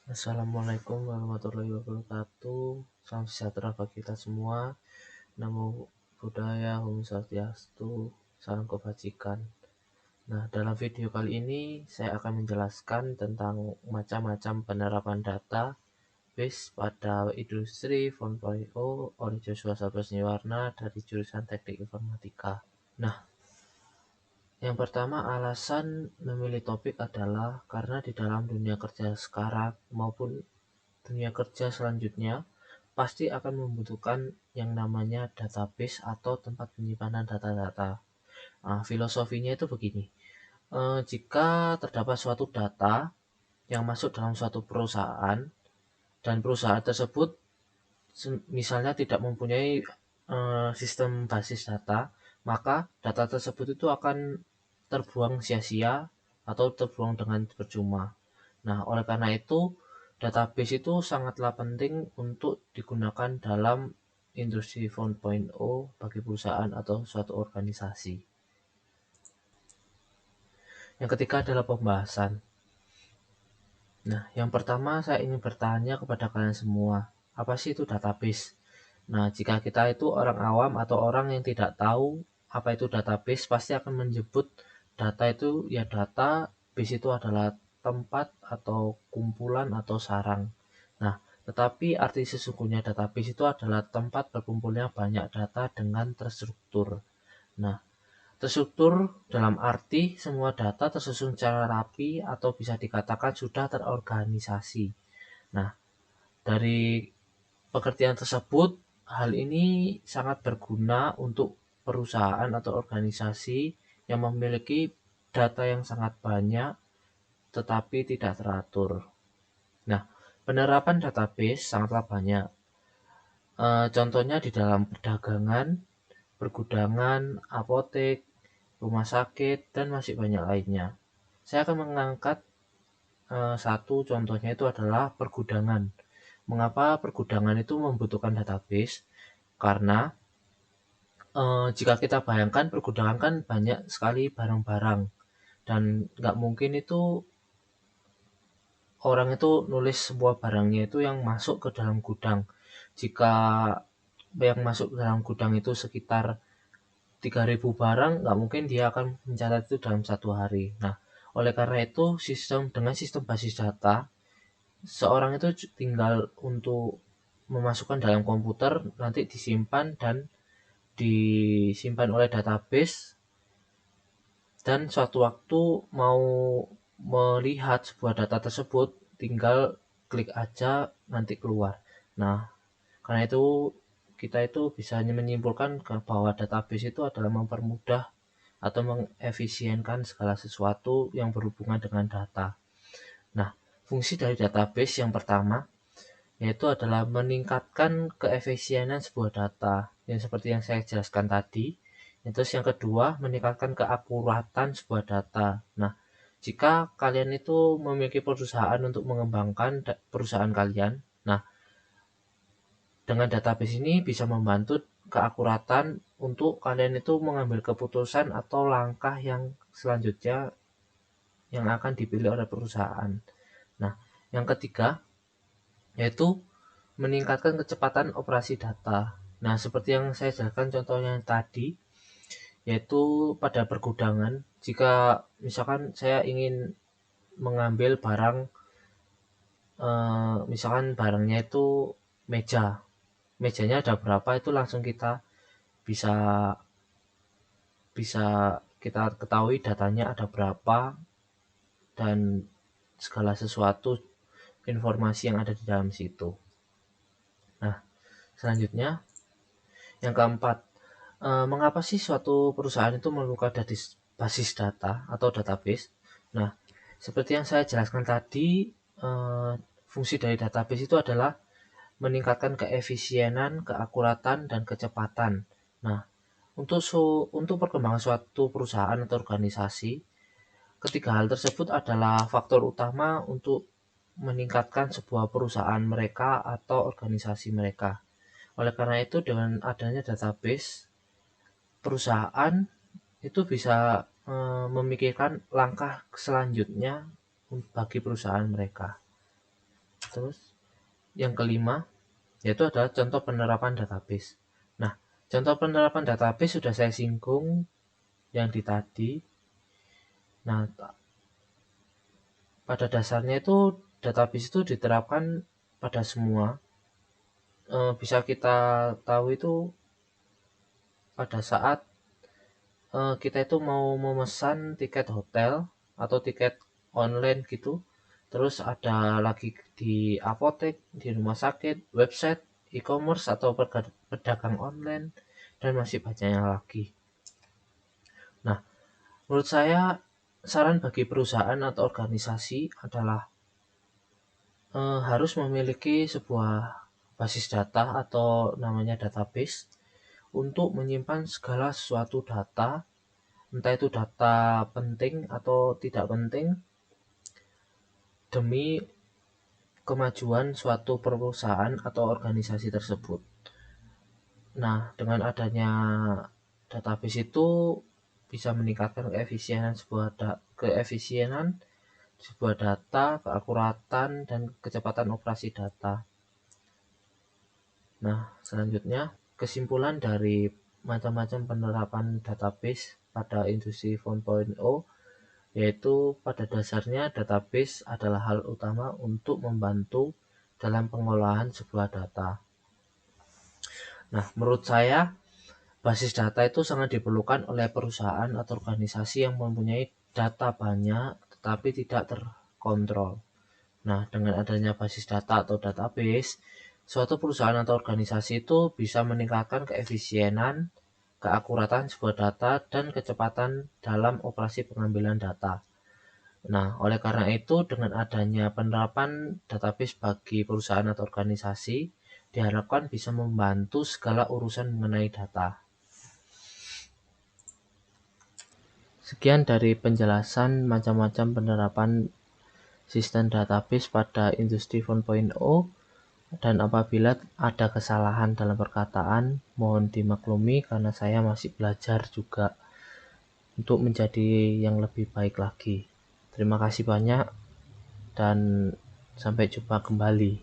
Assalamualaikum warahmatullahi wabarakatuh. Salam sejahtera bagi kita semua. Namo Buddhaya, Om Swastiastu, salam kebajikan. Nah, dalam video kali ini saya akan menjelaskan tentang macam-macam penerapan data base pada industri 4.0 oleh Joshua Sabrasniwarna dari jurusan Teknik Informatika. Nah, yang pertama, alasan memilih topik adalah karena di dalam dunia kerja sekarang maupun dunia kerja selanjutnya pasti akan membutuhkan yang namanya database atau tempat penyimpanan data-data. Nah, filosofinya itu begini. Jika terdapat suatu data yang masuk dalam suatu perusahaan dan perusahaan tersebut misalnya tidak mempunyai sistem basis data, maka data tersebut itu akan terbuang sia-sia atau terbuang dengan percuma. Nah, oleh karena itu, database itu sangatlah penting untuk digunakan dalam industri 4.0 bagi perusahaan atau suatu organisasi. Yang ketiga adalah pembahasan. Nah, yang pertama saya ingin bertanya kepada kalian semua, apa sih itu database? Nah, jika kita itu orang awam atau orang yang tidak tahu apa itu database, pasti akan menyebut data itu ya data, base itu adalah tempat atau kumpulan atau sarang. Nah, tetapi arti sesungguhnya database itu adalah tempat berkumpulnya banyak data dengan terstruktur. Nah, terstruktur dalam arti semua data tersusun secara rapi atau bisa dikatakan sudah terorganisasi. Nah, dari pengertian tersebut, hal ini sangat berguna untuk perusahaan atau organisasi yang memiliki data yang sangat banyak tetapi tidak teratur. Nah, penerapan database sangatlah banyak. Contohnya di dalam perdagangan, pergudangan, apotek, rumah sakit, dan masih banyak lainnya. Saya akan mengangkat satu contohnya itu adalah pergudangan. Mengapa pergudangan itu membutuhkan database? Karena jika kita bayangkan pergudangan kan banyak sekali barang-barang dan nggak mungkin itu orang itu nulis sebuah barangnya itu yang masuk ke dalam gudang. Jika yang masuk ke dalam gudang itu sekitar 3.000 barang, nggak mungkin dia akan mencatat itu dalam satu hari. Nah, oleh karena itu dengan sistem basis data, seorang itu tinggal untuk memasukkan dalam komputer, nanti disimpan dan disimpan oleh database, dan suatu waktu mau melihat sebuah data tersebut tinggal klik aja nanti keluar. Nah, karena itu kita itu bisa menyimpulkan bahwa database itu adalah mempermudah atau mengefisienkan segala sesuatu yang berhubungan dengan data. Nah, fungsi dari database yang pertama yaitu adalah meningkatkan keefisienan sebuah data yang seperti yang saya jelaskan tadi. Terus yang kedua, meningkatkan keakuratan sebuah data. Nah, jika kalian itu memiliki perusahaan untuk mengembangkan perusahaan kalian, nah, dengan database ini bisa membantu keakuratan untuk kalian itu mengambil keputusan atau langkah yang selanjutnya yang akan dipilih oleh perusahaan. Nah, yang ketiga, yaitu meningkatkan kecepatan operasi data. Nah, seperti yang saya jelaskan contohnya tadi, yaitu pada pergudangan, jika misalkan saya ingin mengambil barang, misalkan barangnya itu meja, mejanya ada berapa itu langsung kita bisa bisa kita ketahui datanya ada berapa dan segala sesuatu informasi yang ada di dalam situ. Nah, selanjutnya yang keempat, mengapa sih suatu perusahaan itu memerlukan basis data atau database? Nah, seperti yang saya jelaskan tadi, fungsi dari database itu adalah meningkatkan keefisienan, keakuratan, dan kecepatan. Nah, untuk perkembangan suatu perusahaan atau organisasi, ketiga hal tersebut adalah faktor utama untuk meningkatkan sebuah perusahaan mereka atau organisasi mereka. Oleh karena itu, dengan adanya database, perusahaan itu bisa memikirkan langkah selanjutnya bagi perusahaan mereka. Terus yang kelima yaitu adalah contoh penerapan database. Nah, contoh penerapan database sudah saya singgung yang di tadi. Nah, pada dasarnya itu database itu diterapkan pada semua. Bisa kita tahu itu pada saat kita itu mau memesan tiket hotel atau tiket online gitu. Terus ada lagi di apotek, di rumah sakit, website, e-commerce atau pedagang online, dan masih banyaknya lagi. Nah, menurut saya saran bagi perusahaan atau organisasi adalah harus memiliki sebuah basis data atau namanya database untuk menyimpan segala sesuatu data, entah itu data penting atau tidak penting, demi kemajuan suatu perusahaan atau organisasi tersebut. Nah, dengan adanya database itu bisa meningkatkan keefisienan sebuah data, keakuratan, dan kecepatan operasi data. Nah, selanjutnya kesimpulan dari macam-macam penerapan database pada industri 4.0 yaitu pada dasarnya database adalah hal utama untuk membantu dalam pengolahan sebuah data. Nah, menurut saya basis data itu sangat diperlukan oleh perusahaan atau organisasi yang mempunyai data banyak tetapi tidak terkontrol. Nah, dengan adanya basis data atau database, suatu perusahaan atau organisasi itu bisa meningkatkan keefisienan, keakuratan sebuah data, dan kecepatan dalam operasi pengambilan data. Nah, oleh karena itu, dengan adanya penerapan database bagi perusahaan atau organisasi, diharapkan bisa membantu segala urusan mengenai data. Sekian dari penjelasan macam-macam penerapan sistem database pada industri 4.0, dan apabila ada kesalahan dalam perkataan, mohon dimaklumi karena saya masih belajar juga untuk menjadi yang lebih baik lagi. Terima kasih banyak dan sampai jumpa kembali.